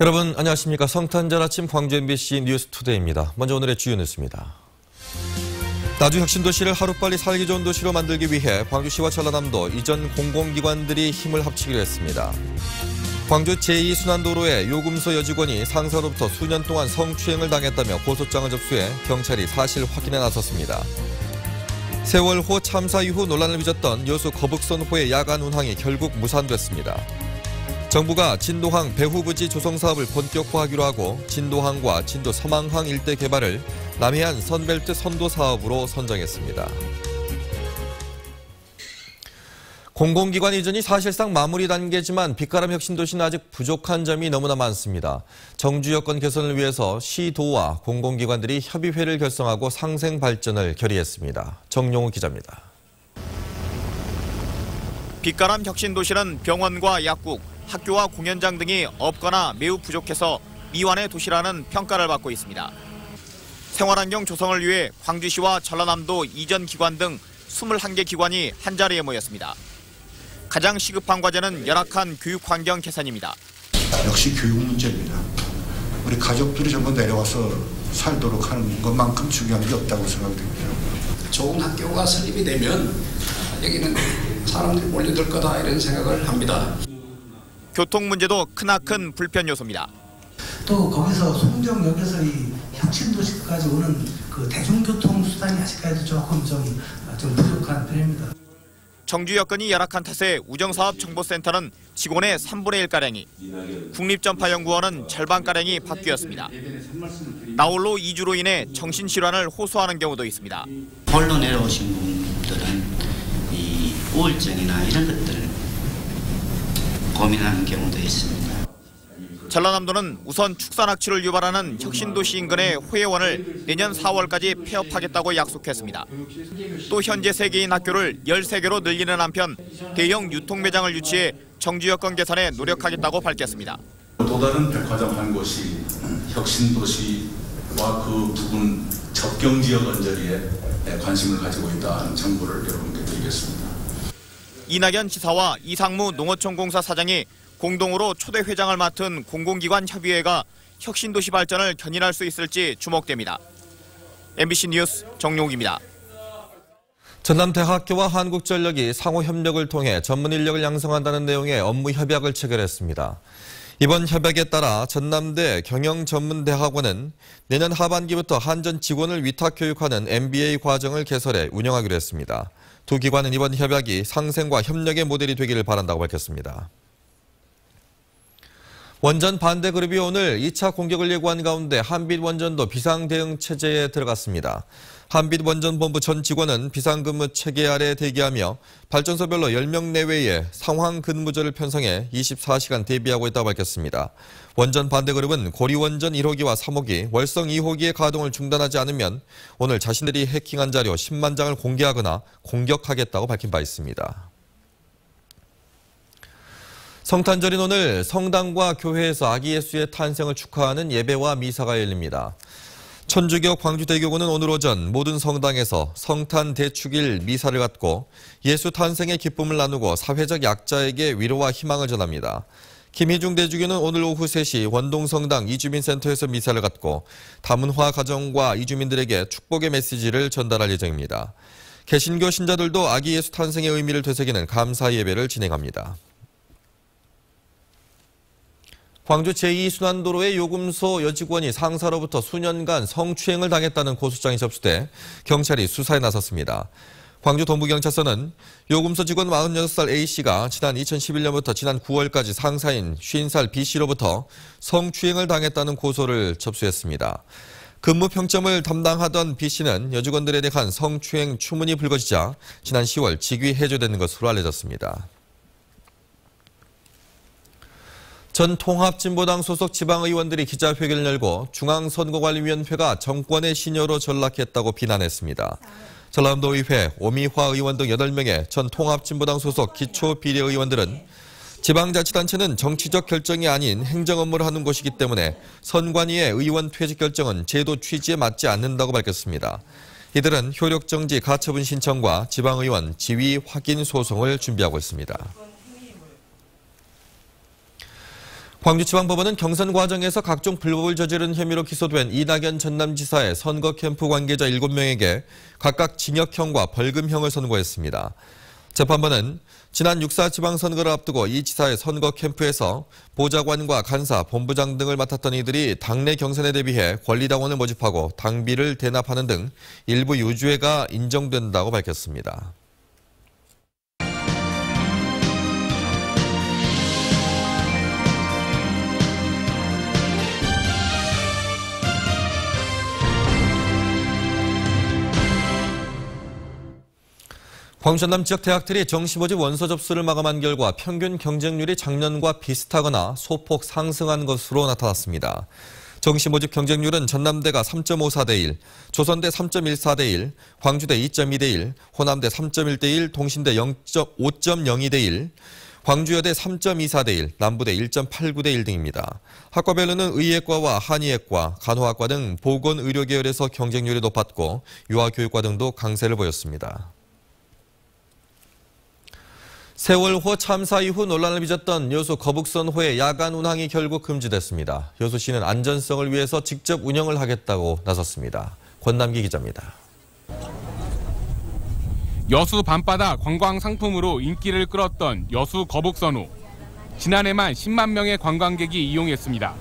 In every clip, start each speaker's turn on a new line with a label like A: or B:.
A: 여러분 안녕하십니까. 성탄절 아침 광주 MBC 뉴스투데이입니다. 먼저 오늘의 주요 뉴스입니다. 나주 혁신도시를 하루빨리 살기 좋은 도시로 만들기 위해 광주시와 전라남도 이전 공공기관들이 힘을 합치기로 했습니다. 광주 제2순환도로의 요금소 여직원이 상사로부터 수년 동안 성추행을 당했다며 고소장을 접수해 경찰이 사실 확인에 나섰습니다. 세월호 참사 이후 논란을 빚었던 여수 거북선호의 야간 운항이 결국 무산됐습니다. 정부가 진도항 배후부지 조성 사업을 본격화하기로 하고 진도항과 진도 서망항 일대 개발을 남해안 선벨트 선도 사업으로 선정했습니다. 공공기관 이전이 사실상 마무리 단계지만 빛가람 혁신도시는 아직 부족한 점이 너무나 많습니다. 정주 여건 개선을 위해서 시도와 공공기관들이 협의회를 결성하고 상생 발전을 결의했습니다. 정용우 기자입니다.
B: 빛가람 혁신도시는 병원과 약국, 학교와 공연장 등이 없거나 매우 부족해서 미완의 도시라는 평가를 받고 있습니다. 생활환경 조성을 위해 광주시와 전라남도 이전 기관 등 21개 기관이 한자리에 모였습니다. 가장 시급한 과제는 열악한 교육환경 개선입니다.
C: 역시 교육 문제입니다. 우리 가족들이 전부 내려와서 살도록 하는 것만큼 중요한 게 없다고 생각됩니다.
D: 좋은 학교가 설립이 되면 여기는 사람들이 몰려들 거다 이런 생각을 합니다.
B: 교통 문제도 크나큰 불편 요소입니다.
E: 또 거기서 송정역에서 이 혁신도시까지 오는 그 대중교통 수단이 아직까지도 조금 좀 부족한 편입니다.
B: 정주 여건이 열악한 탓에 우정사업정보센터는 직원의 3분의 1가량이, 국립전파연구원은 절반가량이 바뀌었습니다. 나홀로 이주로 인해 정신질환을 호소하는 경우도 있습니다.
F: 홀로 내려오신 분들은 이 우울증이나 이런 것들을 고민하는 경우도 있습니다.
B: 전라남도는 우선 축산학취를 유발하는 혁신도시 인근의 호혜원을 내년 4월까지 폐업하겠다고 약속했습니다. 또 현재 3개인 학교를 13개로 늘리는 한편 대형 유통매장을 유치해 정주 여건 개선에 노력하겠다고 밝혔습니다.
G: 또 다른 백화점 한 곳이 혁신도시와 그 부분 접경지역 언저리에 관심을 가지고 있다는 정보를 여러분께 드리겠습니다.
B: 이낙연 지사와 이상무 농어촌공사 사장이 공동으로 초대 회장을 맡은 공공기관 협의회가 혁신도시 발전을 견인할 수 있을지 주목됩니다. MBC 뉴스 정용욱입니다.
A: 전남대학교와 한국전력이 상호 협력을 통해 전문 인력을 양성한다는 내용의 업무 협약을 체결했습니다. 이번 협약에 따라 전남대 경영전문대학원은 내년 하반기부터 한전 직원을 위탁 교육하는 MBA 과정을 개설해 운영하기로 했습니다. 두 기관은 이번 협약이 상생과 협력의 모델이 되기를 바란다고 밝혔습니다. 원전 반대 그룹이 오늘 2차 공격을 예고한 가운데 한빛원전도 비상대응 체제에 들어갔습니다. 한빛원전본부 전 직원은 비상근무 체계 아래 대기하며 발전소별로 10명 내외의 상황 근무제를 편성해 24시간 대비하고 있다고 밝혔습니다. 원전 반대 그룹은 고리원전 1호기와 3호기, 월성 2호기의 가동을 중단하지 않으면 오늘 자신들이 해킹한 자료 10만 장을 공개하거나 공격하겠다고 밝힌 바 있습니다. 성탄절인 오늘 성당과 교회에서 아기 예수의 탄생을 축하하는 예배와 미사가 열립니다. 천주교 광주대교구는 오늘 오전 모든 성당에서 성탄 대축일 미사를 갖고 예수 탄생의 기쁨을 나누고 사회적 약자에게 위로와 희망을 전합니다. 김희중 대주교는 오늘 오후 3시 원동성당 이주민센터에서 미사를 갖고 다문화 가정과 이주민들에게 축복의 메시지를 전달할 예정입니다. 개신교 신자들도 아기 예수 탄생의 의미를 되새기는 감사 예배를 진행합니다. 광주 제2순환도로의 요금소 여직원이 상사로부터 수년간 성추행을 당했다는 고소장이 접수돼 경찰이 수사에 나섰습니다. 광주 동부경찰서는 요금소 직원 46살 A씨가 지난 2011년부터 지난 9월까지 상사인 50살 B씨로부터 성추행을 당했다는 고소를 접수했습니다. 근무 평점을 담당하던 B씨는 여직원들에 대한 성추행 추문이 불거지자 지난 10월 직위 해제되는 것으로 알려졌습니다. 전 통합진보당 소속 지방의원들이 기자회견을 열고 중앙선거관리위원회가 정권의 신여로 전락했다고 비난했습니다. 전라남도의회 오미화 의원 등 8명의 전 통합진보당 소속 기초비례의원들은 지방자치단체는 정치적 결정이 아닌 행정업무를 하는 곳이기 때문에 선관위의 의원 퇴직 결정은 제도 취지에 맞지 않는다고 밝혔습니다. 이들은 효력정지 가처분 신청과 지방의원 지위 확인 소송을 준비하고 있습니다. 광주지방법원은 경선 과정에서 각종 불법을 저지른 혐의로 기소된 이낙연 전남지사의 선거 캠프 관계자 7명에게 각각 징역형과 벌금형을 선고했습니다. 재판부는 지난 6.4 지방선거를 앞두고 이 지사의 선거 캠프에서 보좌관과 간사, 본부장 등을 맡았던 이들이 당내 경선에 대비해 권리당원을 모집하고 당비를 대납하는 등 일부 유죄가 인정된다고 밝혔습니다. 광주 전남 지역 대학들이 정시 모집 원서 접수를 마감한 결과 평균 경쟁률이 작년과 비슷하거나 소폭 상승한 것으로 나타났습니다. 정시 모집 경쟁률은 전남대가 3.54대 1, 조선대 3.14대 1, 광주대 2.2대 1, 호남대 3.1대 1, 동신대 5.02대 1, 광주여대 3.24대 1, 남부대 1.89대 1 등입니다. 학과별로는 의예과와 한의예과, 간호학과 등 보건의료 계열에서 경쟁률이 높았고 유아교육과 등도 강세를 보였습니다. 세월호 참사 이후 논란을 빚었던 여수 거북선호의 야간 운항이 결국 금지됐습니다. 여수시는 안전성을 위해서 직접 운영을 하겠다고 나섰습니다. 권남기 기자입니다.
H: 여수 밤바다 관광 상품으로 인기를 끌었던 여수 거북선호. 지난해만 10만 명의 관광객이 이용했습니다.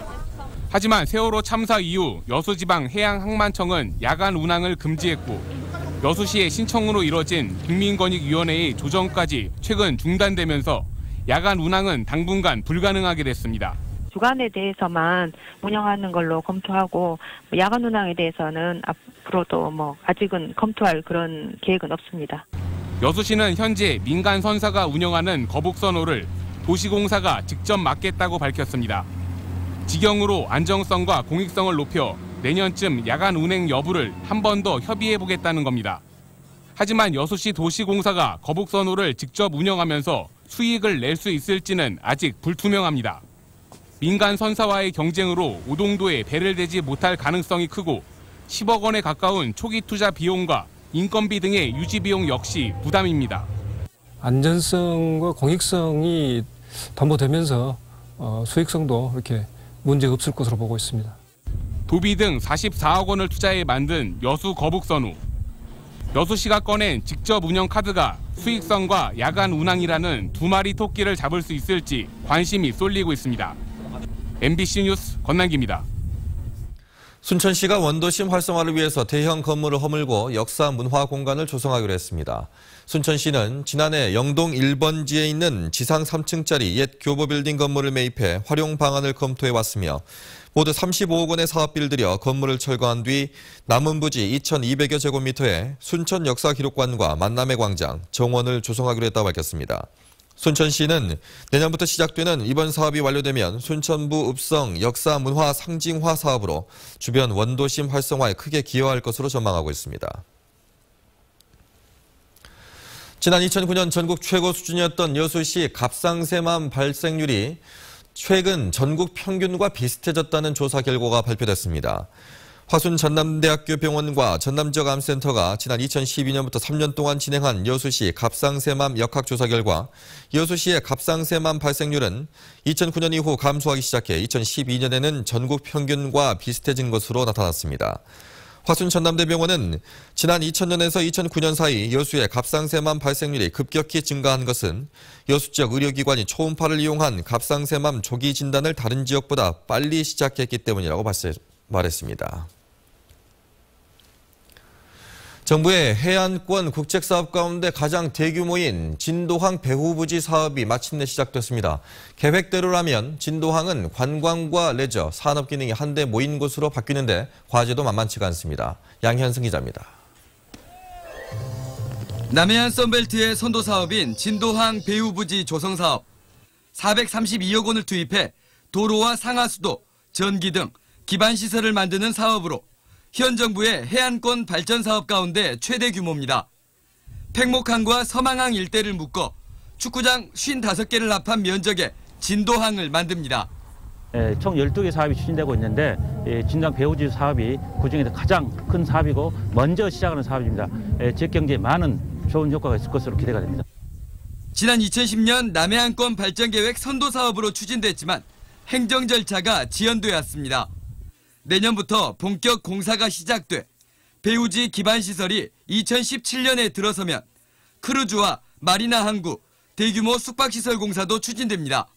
H: 하지만 세월호 참사 이후 여수지방해양항만청은 야간 운항을 금지했고 여수시의 신청으로 이뤄진 국민권익위원회의 조정까지 최근 중단되면서 야간 운항은 당분간 불가능하게 됐습니다.
I: 주간에 대해서만 운영하는 걸로 검토하고 야간 운항에 대해서는 앞으로도 아직은 검토할 그런 계획은 없습니다.
H: 여수시는 현재 민간 선사가 운영하는 거북선호를 도시공사가 직접 맡겠다고 밝혔습니다. 직영으로 안정성과 공익성을 높여 내년쯤 야간 운행 여부를 한 번 더 협의해보겠다는 겁니다. 하지만 여수시 도시공사가 거북선호를 직접 운영하면서 수익을 낼 수 있을지는 아직 불투명합니다. 민간 선사와의 경쟁으로 오동도에 배를 대지 못할 가능성이 크고 10억 원에 가까운 초기 투자 비용과 인건비 등의 유지 비용 역시 부담입니다.
J: 안전성과 공익성이 담보되면서 수익성도 이렇게 문제가 없을 것으로 보고 있습니다.
H: 도비 등 44억 원을 투자해 만든 여수 거북선호. 여수시가 꺼낸 직접 운영 카드가 수익성과 야간 운항이라는 두 마리 토끼를 잡을 수 있을지 관심이 쏠리고 있습니다. MBC 뉴스 권남기입니다.
A: 순천시가 원도심 활성화를 위해서 대형 건물을 허물고 역사 문화 공간을 조성하기로 했습니다. 순천시는 지난해 영동 1번지에 있는 지상 3층짜리 옛 교보빌딩 건물을 매입해 활용 방안을 검토해 왔으며 모두 35억 원의 사업비를 들여 건물을 철거한 뒤 남은 부지 2,200여 제곱미터에 순천 역사기록관과 만남의 광장, 정원을 조성하기로 했다고 밝혔습니다. 순천시는 내년부터 시작되는 이번 사업이 완료되면 순천부 읍성 역사 문화 상징화 사업으로 주변 원도심 활성화에 크게 기여할 것으로 전망하고 있습니다. 지난 2009년 전국 최고 수준이었던 여수시 갑상새암 발생률이 최근 전국 평균과 비슷해졌다는 조사 결과가 발표됐습니다. 화순 전남대학교 병원과 전남지역암센터가 지난 2012년부터 3년 동안 진행한 여수시 갑상새암 역학조사 결과 여수시의 갑상새암 발생률은 2009년 이후 감소하기 시작해 2012년에는 전국 평균과 비슷해진 것으로 나타났습니다. 화순 전남대병원은 지난 2000년에서 2009년 사이 여수의 갑상새암 발생률이 급격히 증가한 것은 여수 지역 의료기관이 초음파를 이용한 갑상새암 조기 진단을 다른 지역보다 빨리 시작했기 때문이라고 말했습니다. 정부의 해안권 국책사업 가운데 가장 대규모인 진도항 배후부지 사업이 마침내 시작됐습니다. 계획대로라면 진도항은 관광과 레저, 산업 기능이 한데 모인 곳으로 바뀌는데 과제도 만만치가 않습니다. 양현승 기자입니다.
K: 남해안 썬벨트의 선도 사업인 진도항 배후부지 조성 사업. 432억 원을 투입해 도로와 상하수도, 전기 등 기반 시설을 만드는 사업으로 현 정부의 해안권 발전 사업 가운데 최대 규모입니다. 팽목항과 서망항 일대를 묶어 축구장 55개를 합한 면적의 진도항을 만듭니다.
L: 총 12개 사업이 추진되고 있는데 진도항 배후부지 사업이 그중에서 가장 큰 사업이고 먼저 시작하는 사업입니다. 지역 경제에 많은 좋은 효과가 있을 것으로 기대가 됩니다.
K: 지난 2010년 남해안권 발전계획 선도 사업으로 추진됐지만 행정 절차가 지연되었습니다. 내년부터 본격 공사가 시작돼 배우지 기반시설이 2017년에 들어서면 크루즈와 마리나 항구, 대규모 숙박시설 공사도 추진됩니다.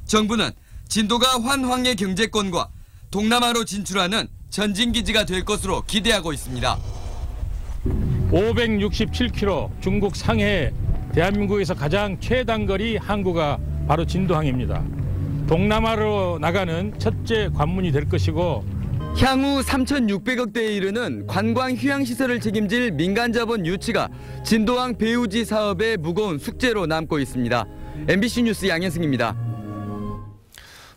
K: 정부는 진도가 환황의 경제권과 동남아로 진출하는 전진기지가 될 것으로 기대하고 있습니다.
M: 567km 중국 상해 대한민국에서 가장 최단거리 항구가 바로 진도항입니다. 동남아로 나가는 첫째 관문이 될 것이고
K: 향후 3,600억대에 이르는 관광 휴양시설을 책임질 민간자본 유치가 진도항 배우지 사업의 무거운 숙제로 남고 있습니다. MBC 뉴스 양현승입니다.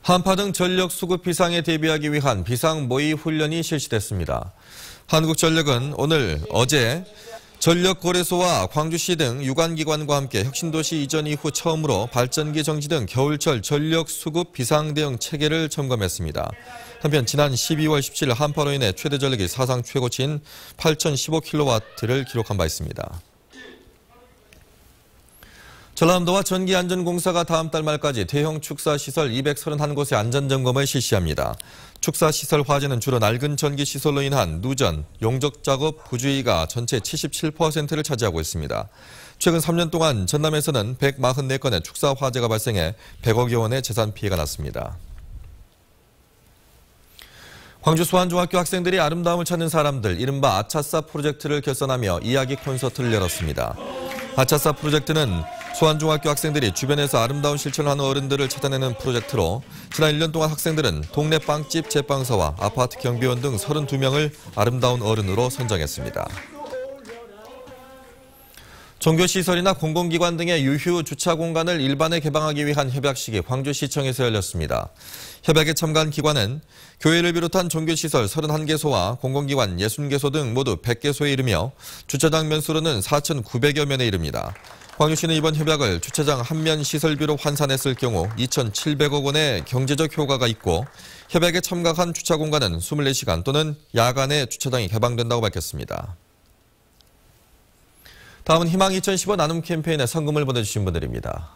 A: 한파 등 전력 수급 비상에 대비하기 위한 비상 모의 훈련이 실시됐습니다. 한국전력은 오늘, 어제 전력거래소와 광주시 등 유관기관과 함께 혁신도시 이전 이후 처음으로 발전기 정지 등 겨울철 전력 수급 비상 대응 체계를 점검했습니다. 한편 지난 12월 17일 한파로 인해 최대 전력이 사상 최고치인 8,015kW를 기록한 바 있습니다. 전라남도와 전기안전공사가 다음 달 말까지 대형 축사시설 231곳의 안전점검을 실시합니다. 축사시설 화재는 주로 낡은 전기시설로 인한 누전, 용적작업 부주의가 전체 77%를 차지하고 있습니다. 최근 3년 동안 전남에서는 144건의 축사 화재가 발생해 100억여 원의 재산 피해가 났습니다. 광주 수안중학교 학생들이 아름다움을 찾는 사람들, 이른바 아차싸 프로젝트를 결선하며 이야기 콘서트를 열었습니다. 아차싸 프로젝트는 수안중학교 학생들이 주변에서 아름다운 실천을 하는 어른들을 찾아내는 프로젝트로 지난 1년 동안 학생들은 동네 빵집 제빵사와 아파트 경비원 등 32명을 아름다운 어른으로 선정했습니다. 종교시설이나 공공기관 등의 유휴 주차 공간을 일반에 개방하기 위한 협약식이 광주시청에서 열렸습니다. 협약에 참가한 기관은 교회를 비롯한 종교시설 31개소와 공공기관 60개소 등 모두 100개소에 이르며 주차장 면수로는 4,900여 면에 이릅니다. 광주시는 이번 협약을 주차장 한 면 시설비로 환산했을 경우 2,700억 원의 경제적 효과가 있고 협약에 참가한 주차 공간은 24시간 또는 야간에 주차장이 개방된다고 밝혔습니다. 다음은 희망 2015 나눔 캠페인에 성금을 보내주신 분들입니다.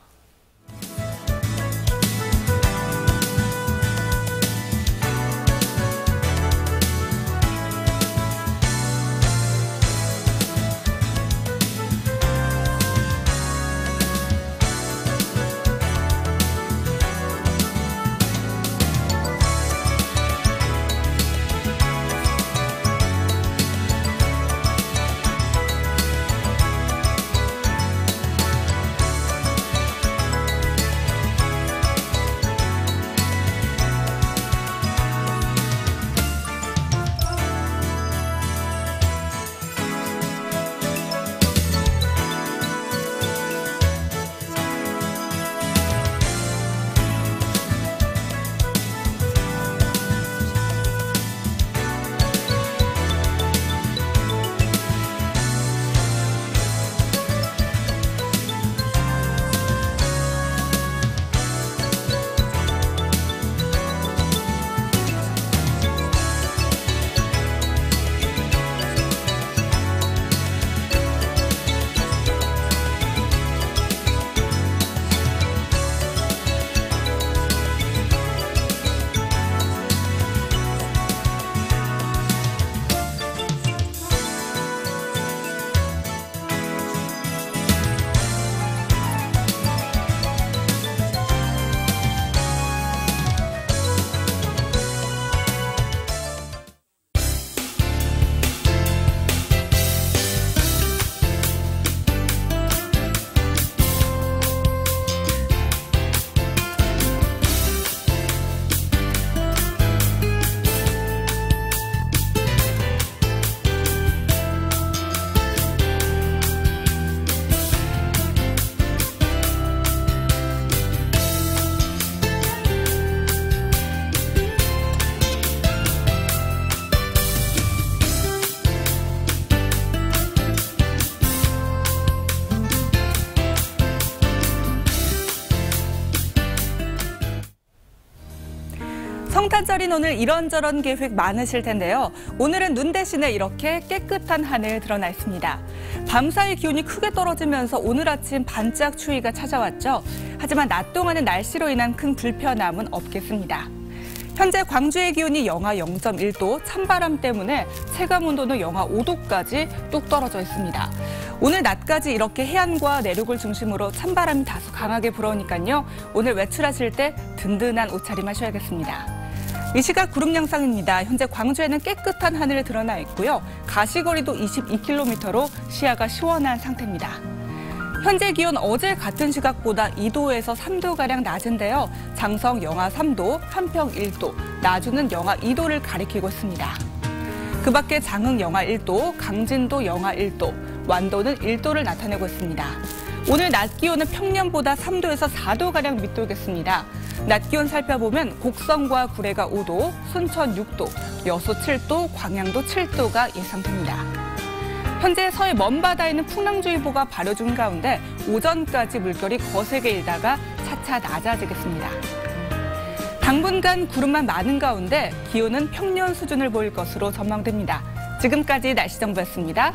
N: 성탄절인 오늘 이런저런 계획 많으실 텐데요. 오늘은 눈 대신에 이렇게 깨끗한 하늘 드러나 있습니다. 밤사이 기온이 크게 떨어지면서 오늘 아침 반짝 추위가 찾아왔죠. 하지만 낮 동안의 날씨로 인한 큰 불편함은 없겠습니다. 현재 광주의 기온이 영하 0.1도, 찬바람 때문에 체감온도는 영하 5도까지 뚝 떨어져 있습니다. 오늘 낮까지 이렇게 해안과 내륙을 중심으로 찬바람이 다소 강하게 불어오니까요. 오늘 외출하실 때 든든한 옷차림 하셔야겠습니다. 이 시각 구름 양상입니다. 현재 광주에는 깨끗한 하늘이 드러나 있고요. 가시거리도 22km로 시야가 시원한 상태입니다. 현재 기온 어제 같은 시각보다 2도에서 3도가량 낮은데요. 장성 영하 3도, 한평 1도, 나주는 영하 2도를 가리키고 있습니다. 그 밖에 장흥 영하 1도, 강진도 영하 1도, 완도는 1도를 나타내고 있습니다. 오늘 낮 기온은 평년보다 3도에서 4도가량 밑돌겠습니다. 낮 기온 살펴보면 곡성과 구례가 5도, 순천 6도, 여수 7도, 광양도 7도가 예상됩니다. 현재 서해 먼바다에는 풍랑주의보가 발효 중 가운데 오전까지 물결이 거세게 일다가 차차 낮아지겠습니다. 당분간 구름만 많은 가운데 기온은 평년 수준을 보일 것으로 전망됩니다. 지금까지 날씨 정보였습니다.